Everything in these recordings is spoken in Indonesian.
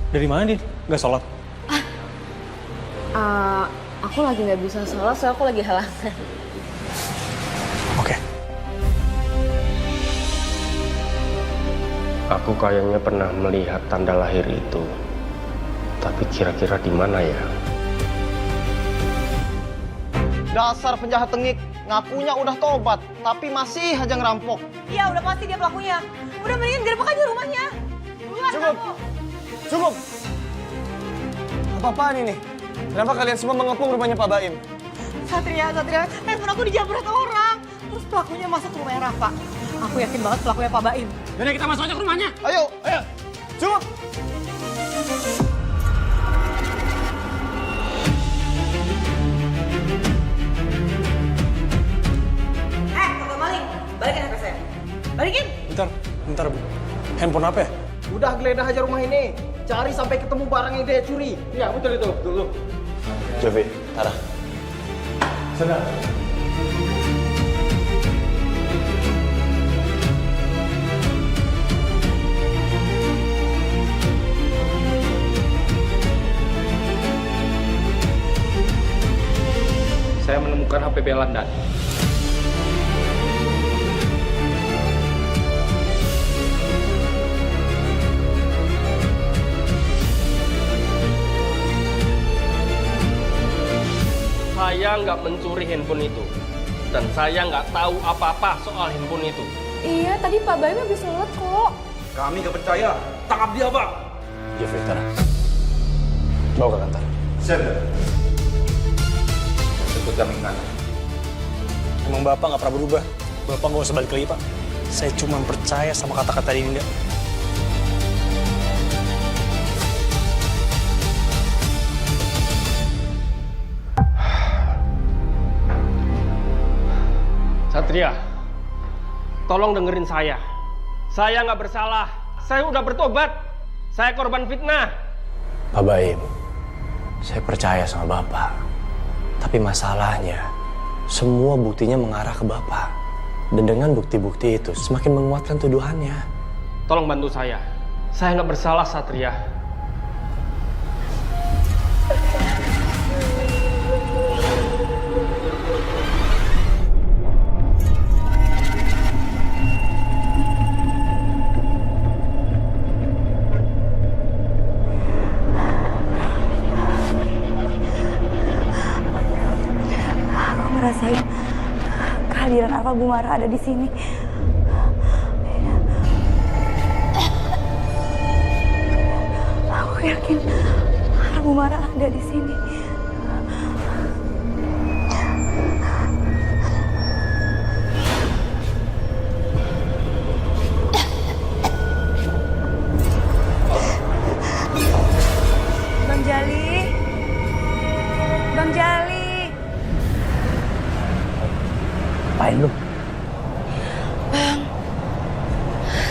Dari mana, Din? Nggak sholat? Aku lagi nggak bisa sholat, soalnya aku lagi halangan. Oke. Aku kayaknya pernah melihat tanda lahir itu. Tapi kira-kira di mana ya? Dasar penjahat tengik, ngakunya udah tobat, tapi masih aja ngerampok. Iya, udah pasti dia pelakunya. Udah mendingan gerbek aja rumahnya. Keluar Cukup. kamu. Cukup! Apa-apaan ini? Kenapa kalian semua mengepung rumahnya Pak Baim? Satria, handphone aku dijamret orang. Terus pelakunya masuk ke rumahnya Rafa. Aku yakin banget pelakunya Pak Baim. Jadi kita masuk aja ke rumahnya. Ayo! Ayo! Cukup! Kakak maling, balikin HP saya. Balikin. Bentar, Bu. Handphone apa ya? Udah geledah aja rumah ini. Cari sampai ketemu barang yang dia curi. Iya betul itu. Dulu. Jovi, Tara. Sana. Saya menemukan HP Belanda. Saya nggak mencuri handphone itu. Dan saya nggak tahu apa-apa soal handphone itu. Iya, tadi Pak Baim habis sholat kok. Kami gak percaya. Tangkap dia, Bang. Jovi, Tara. Bawa ke kantor. Siap. Ikut kami ke kantor. Emang Bapak nggak pernah berubah. Bapak nggak usah balik lagi, Pak. Saya cuma percaya sama kata-kata Dinda. Satria, tolong dengerin saya. Saya nggak bersalah. Saya udah bertobat. Saya korban fitnah. Pak Baim, saya percaya sama Bapak. Tapi masalahnya, semua buktinya mengarah ke Bapak. Dan dengan bukti-bukti itu, semakin menguatkan tuduhannya. Tolong bantu saya. Saya nggak bersalah, Satria. Aku ngerasain kehadiran Alfa Bumara ada di sini. Aku yakin Alfa Bumara ada di sini. Bang Jali. Bang Jali. Apain lu? Bang,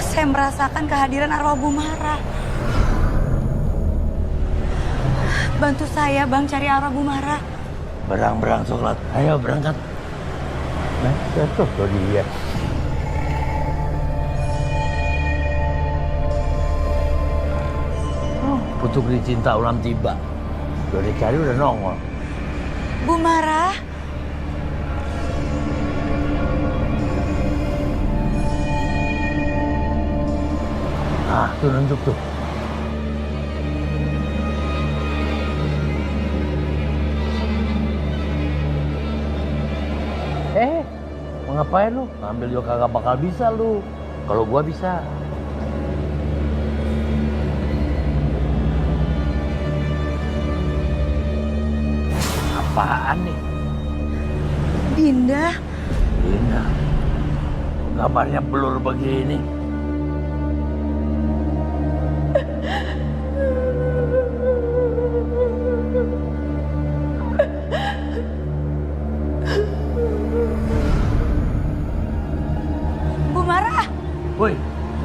saya merasakan kehadiran arwah Bumara. Bantu saya, Bang, cari arwah Bumara. Berang-berang sholat. Ayo berangkat. Nah, tuh dia. Putuk dicinta ulam tiba. Udah dicari udah nongol. Bumara, Ah, tuh nunjuk tuh. Mau ngapain lu? Ngambil juga kagak bakal bisa lu. Kalau gua bisa. Apaan nih? Dinda. Dina. Kabarnya blur begini. Bumara. Woi,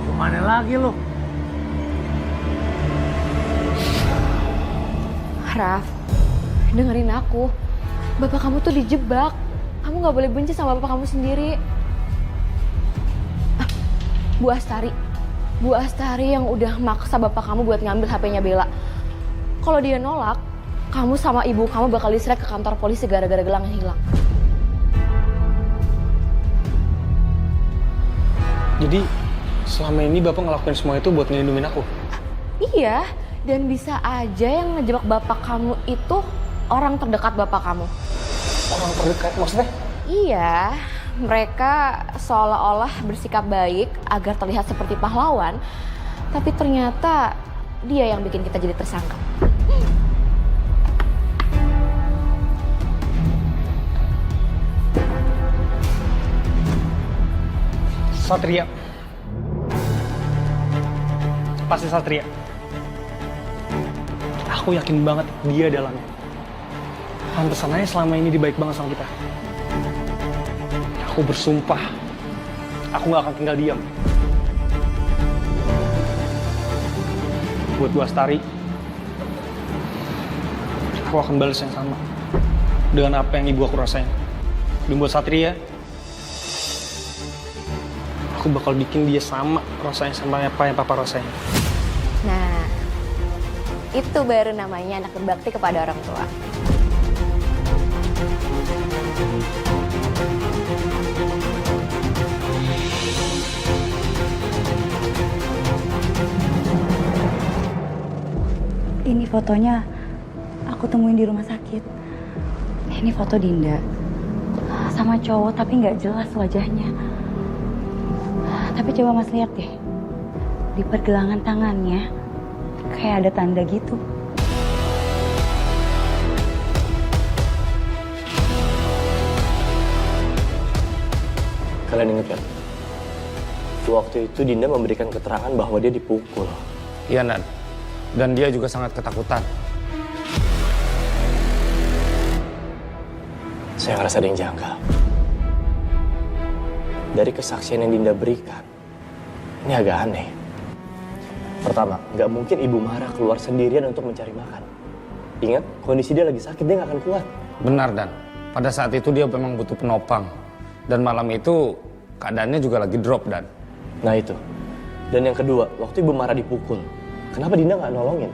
kemana lagi lu? Raf, dengerin aku. Bapak kamu tuh dijebak. Kamu nggak boleh benci sama bapak kamu sendiri. Bu Astari, Bu Astari yang udah maksa bapak kamu buat ngambil HP-nya Bella. Kalau dia nolak, kamu sama ibu kamu bakal diseret ke kantor polisi gara-gara gelang yang hilang. Jadi selama ini bapak ngelakuin semua itu buat ngelindungin aku? Iya, dan bisa aja yang ngejebak bapak kamu itu orang terdekat bapak kamu. Orang terdekat maksudnya? Iya, mereka seolah-olah bersikap baik agar terlihat seperti pahlawan, tapi ternyata dia yang bikin kita jadi tersangka. Satria. Pasti Satria. Aku yakin banget dia dalamnya. Pantesan aja selama ini dia baik banget sama kita. Aku bersumpah, aku gak akan tinggal diam. Buat Bu Astari, aku akan balas yang sama dengan apa yang ibu aku rasain. Dan buat Satria, aku bakal bikin dia sama rasanya sama apa yang papa rasain. Nah, itu baru namanya anak berbakti kepada orang tua. Ini fotonya aku temuin di rumah sakit. Ini foto Dinda sama cowok tapi nggak jelas wajahnya. Tapi coba Mas lihat deh, di pergelangan tangannya kayak ada tanda gitu. Kalian ingat kan? Waktu itu Dinda memberikan keterangan bahwa dia dipukul. Iya, Nan. Dan dia juga sangat ketakutan. Saya ngerasa ada yang janggal. Dari kesaksian yang Dinda berikan, ini agak aneh. Pertama, nggak mungkin Ibu Mara keluar sendirian untuk mencari makan. Ingat, kondisi dia lagi sakit, dia nggak akan kuat. Benar, Dan. Pada saat itu dia memang butuh penopang. Dan malam itu keadaannya juga lagi drop, Dan. Nah itu. Dan yang kedua, waktu Ibu Mara dipukul, kenapa Dinda nggak nolongin?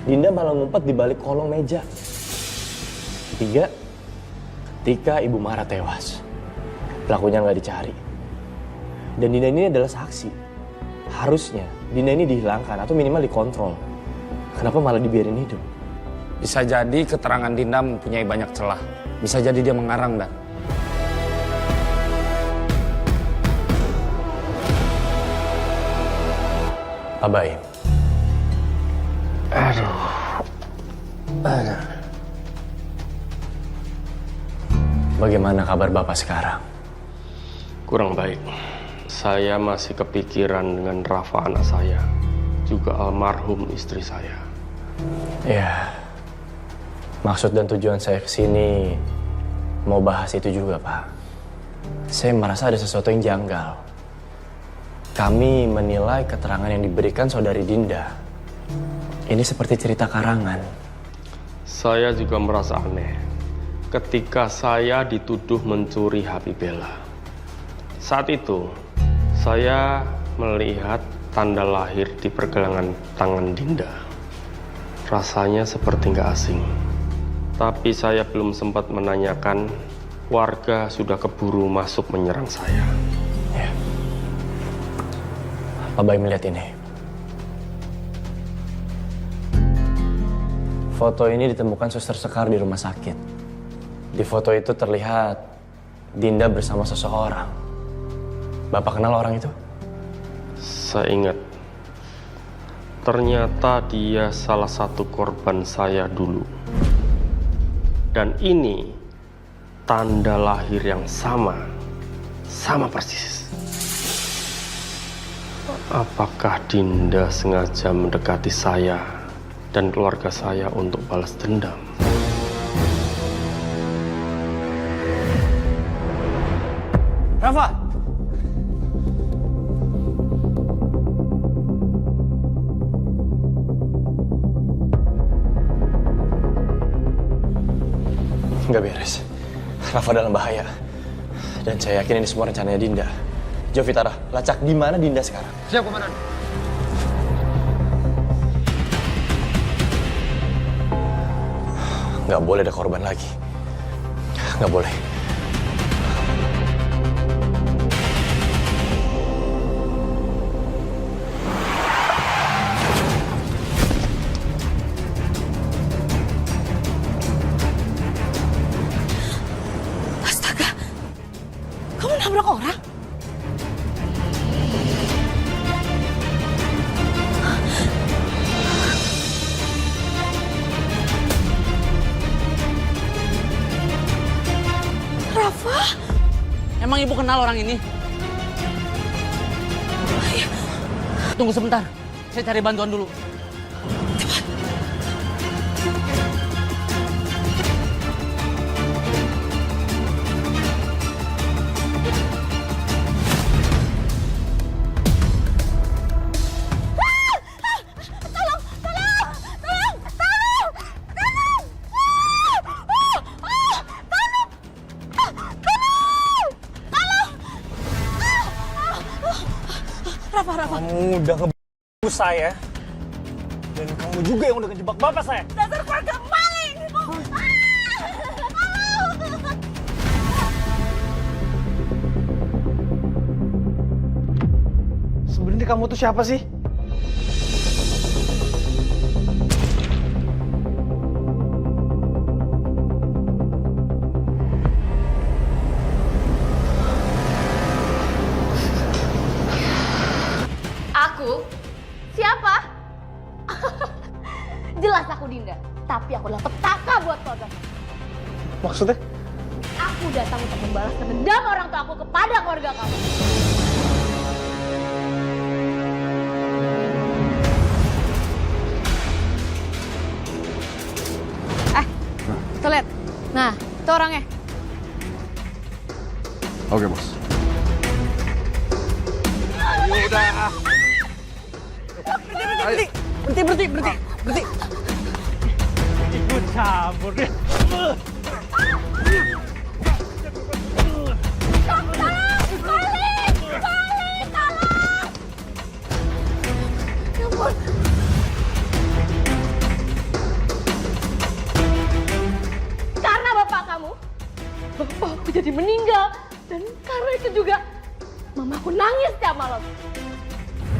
Dinda malah ngumpet di balik kolong meja. Ketiga, ketika Ibu Mara tewas, pelakunya nggak dicari. Dan Dinda ini adalah saksi. Harusnya Dinda ini dihilangkan atau minimal dikontrol. Kenapa malah dibiarin hidup? Bisa jadi keterangan Dinda mempunyai banyak celah. Bisa jadi dia mengarang, Dan. Pak Baim. Aduh. Bagaimana kabar Bapak sekarang? Kurang baik. Saya masih kepikiran dengan Rafa anak saya, juga almarhum istri saya. Ya, maksud dan tujuan saya kesini mau bahas itu juga, Pak. Saya merasa ada sesuatu yang janggal. Kami menilai keterangan yang diberikan saudari Dinda ini seperti cerita karangan. Saya juga merasa aneh ketika saya dituduh mencuri HP Bella. Saat itu, saya melihat tanda lahir di pergelangan tangan Dinda. Rasanya seperti nggak asing. Tapi saya belum sempat menanyakan, warga sudah keburu masuk menyerang saya. Ya. Pak Baim melihat ini. Foto ini ditemukan Suster Sekar di rumah sakit. Di foto itu terlihat Dinda bersama seseorang. Bapak kenal orang itu? Saya ingat, ternyata dia salah satu korban saya dulu. Dan ini tanda lahir yang sama persis. Apakah Dinda sengaja mendekati saya dan keluarga saya untuk balas dendam? Rafa! Nggak beres. Rafa dalam bahaya. Dan saya yakin ini semua rencananya Dinda. Jo Vitara, lacak di mana Dinda sekarang? Siap, Komandan. Nggak boleh ada korban lagi. Nggak boleh. Astaga, kamu nabrak orang? Rafa? Emang ibu kenal orang ini? Tunggu sebentar, saya cari bantuan dulu. Kamu udah ngebunuh saya. Dan kamu juga yang udah ngejebak bapak saya. Dasar keluarga maling! Sebenarnya kamu tuh siapa sih? Aku? Siapa? Jelas aku Dinda, tapi aku adalah petaka buat keluarga kamu. Maksudnya? Aku datang untuk membalaskan dendam orang tua aku kepada keluarga kamu. Tuh lihat. Nah, itu orangnya. Oke, Bos. Berhenti. Ikut campur deh. Karena bapak kamu, bapakku jadi meninggal. Dan karena itu juga, mamaku nangis tiap malam.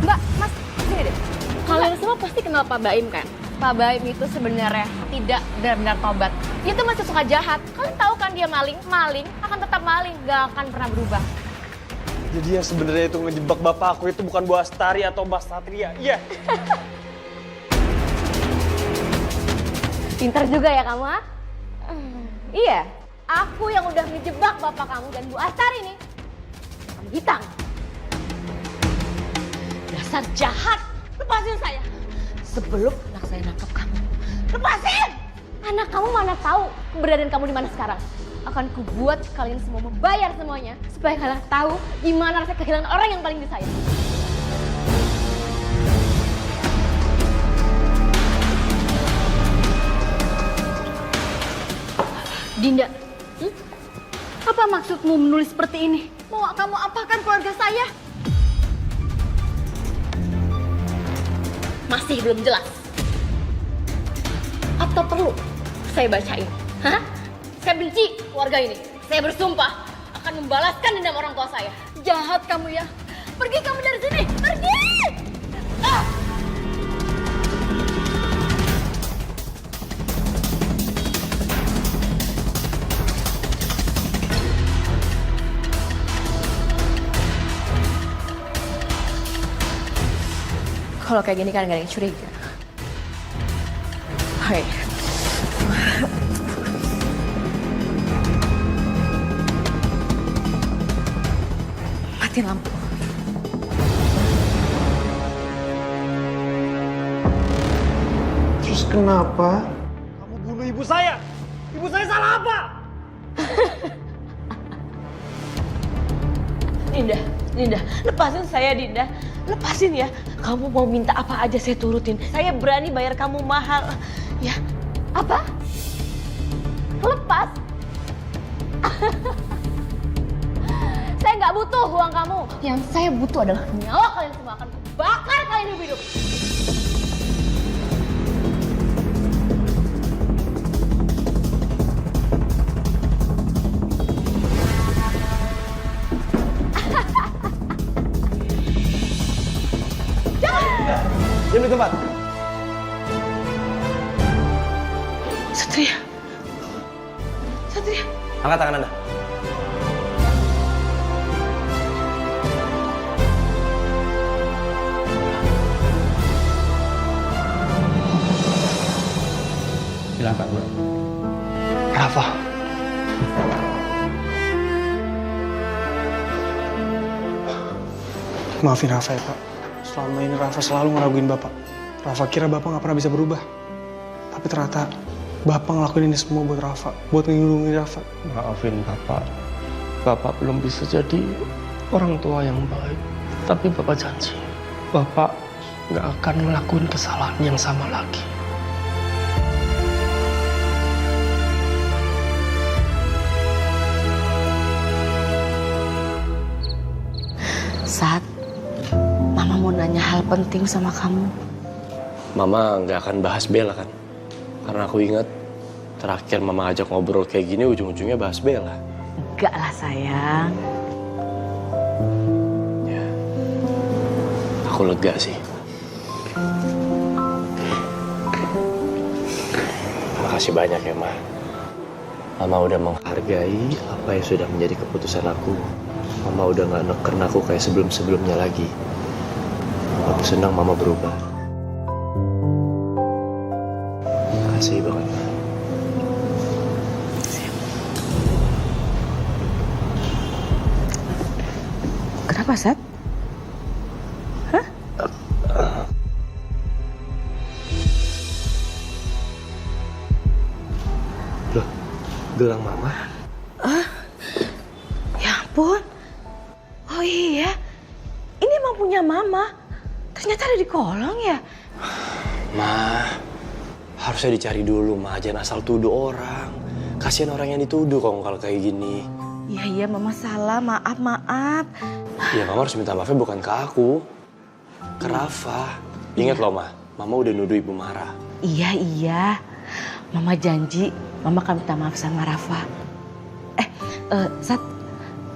Mbak, Mas, sini deh. Kalian semua pasti kenal Pak Baim kan? Pak Baim itu sebenarnya tidak benar-benar tobat. Dia tuh masih suka jahat. Kalian tahu kan dia maling akan tetap maling, gak akan pernah berubah. Jadi yang sebenarnya itu ngejebak bapak aku itu bukan Bu Astari atau Mbak Satria. Iya. Pintar juga ya kamu, ha? Iya, aku yang udah ngejebak bapak kamu dan Bu Astari nih. Hitam. Dasar jahat. Lepasin saya. Sebelum anak saya nangkep kamu. Lepasin! Anak kamu mana tahu keberadaan kamu di mana sekarang. Akan kubuat kalian semua membayar semuanya. Supaya kalian tahu gimana rasa kehilangan orang yang paling disayang. Dinda, apa maksudmu menulis seperti ini? Mau kamu apakan keluarga saya? Masih belum jelas. Atau perlu saya bacain? Hah? Saya benci keluarga ini. Saya bersumpah akan membalaskan dendam orang tua saya. Jahat kamu ya. Pergi kamu dari sini. Pergi! Ah! Kalau kayak gini kan gak ada yang curiga. Hai. Mati lampu. Terus kenapa kamu bunuh ibu saya? Ibu saya salah apa? Dinda, lepasin saya Dinda. Lepasin ya. Kamu mau minta apa aja saya turutin. Saya berani bayar kamu mahal. Ya. Apa? Lepas? Saya nggak butuh uang kamu. Yang saya butuh adalah nyawa kalian semua. Akan kubakar kalian hidup-hidup. Satria. Satria. Angkat tangan Anda. Silakan, Bro. Rafa. Maafin Rafa ya Pak. Selama ini Rafa selalu ngeraguin Bapak. Rafa kira Bapak nggak pernah bisa berubah. Tapi ternyata Bapak ngelakuin ini semua buat Rafa. Buat ngelindungi Rafa. Maafin Bapak. Bapak belum bisa jadi orang tua yang baik. Tapi Bapak janji, Bapak nggak akan ngelakuin kesalahan yang sama lagi. Sat, Mama mau nanya hal penting sama kamu. Mama nggak akan bahas Bella kan? Karena aku ingat terakhir Mama ajak ngobrol kayak gini ujung-ujungnya bahas Bella. Enggak lah sayang. Ya, aku lega sih. Makasih banyak ya Ma. Mama udah menghargai apa yang sudah menjadi keputusan aku. Mama udah gak neken aku kayak sebelum-sebelumnya lagi. Aku senang Mama berubah. Makasih banget Ma. Kenapa Sat? Hah? Loh, gelang Mama? Ya ampun. Oh iya, ini emang punya Mama. Ternyata ada di kolong ya. Ma, harusnya dicari dulu Ma, jangan asal tuduh orang. Kasihan orang yang dituduh kalau kayak gini. Iya Mama salah, maaf. Ya Mama harus minta maafnya bukan ke aku, ke Rafa. Ingat loh Ma, Mama udah nuduh Ibu marah. Iya. Mama janji, Mama akan minta maaf sama Rafa. Sat,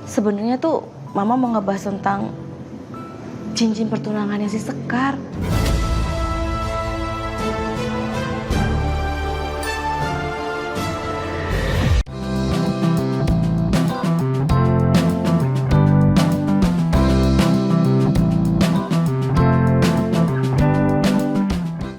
sebenarnya tuh Mama mau ngebahas tentang cincin pertunangannya si Sekar.